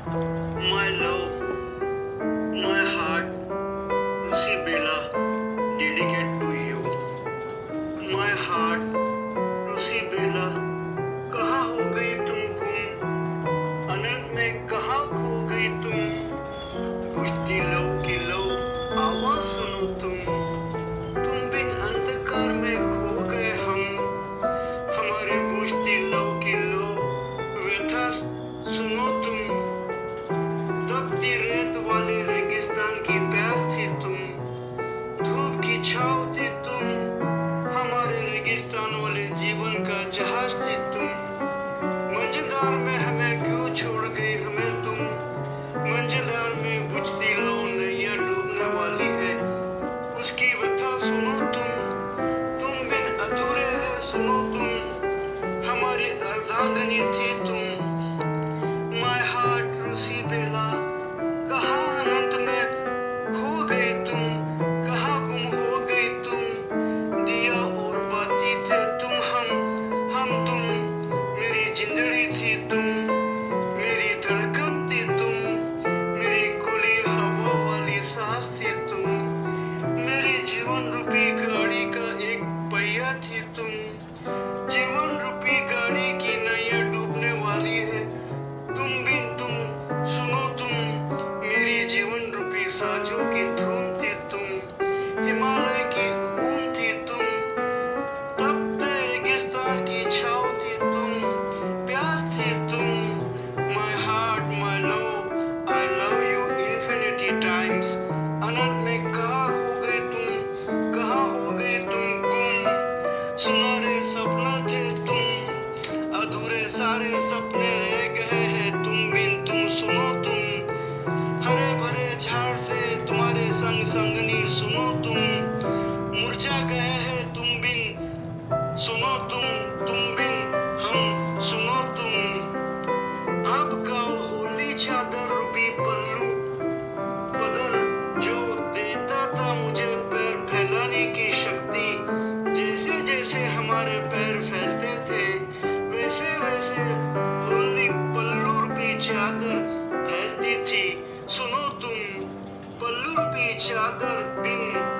My love, my heart, Lucy Bella, dedicate to you. My heart, Lucy Bella, कहाँ हो गई तुम गुम? अनंत में कहाँ खो गई तुम? बुझती लौ की लौ, आवाज सुनो तुम बिन अंधकार में खो गए हम। हमारे बुझती लौ की लौ, व्यथा सुनो तुम। दबती रेत वाले रेगिस्तान की प्यास थी तुम, धूप की छाव थी तुम। हमारे रेगिस्तान वाले जीवन का जहाज थी तुम। मंझधार में हमें क्यों छोड़ गई हमें तुम? मंझधार में बुझती लौ नैया डूबने वाली है, उसकी व्यथा सुनो तुम बिन अधूरे है सुनो तुम। हमारी अर्धांगिनी थी तुम। माय हार्ट रूसी बेला, कहाँ अनंत में खो गई तुम? कहाँ गुम हो गई तुम? दिया और बाती थे तुम, हम तुम। मेरी जिंदड़ी थी तुम, मेरी धड़कन थी तुम, मेरी खुली हवा वाली सांस थी तुम। मेरी जीवन रूपी गाड़ी का एक पहिया थी तुम। जीवन रूपी गाड़ी की नैया डूबने वाली है, तुम सुनो तुम। मेरी जीवन रूपी साजों की धूम थी तुम। हिमालय की घूम थी तुम, तपते रेगिस्तान की छाव थी तुम, प्यास थी तुम। My heart my love, I love you infinity times. अनंत में कहाँ हो गए तुम? कहाँ हो गए तुम गुम? सुनहरे सपना थे तुम, अधूरे सारे सपने रह गए हैं तुम सुनो तुम। हरे भरे झाड़ थे तुम्हारे संग संगनी सुनो तुम, मुरझा गए हैं तुम बिन सुनो तुम बिन हम सुनो तुम। अब का होली चादर रूपी पल्लू बदल, जो देता था मुझे पैर फैलाने की शक्ति। जैसे जैसे हमारे पैर फैलते थे, वैसे वैसे होली पल्लू रूपी चादर फैलती थी। सुनो तुम, पल्लू रूपी चादर बिन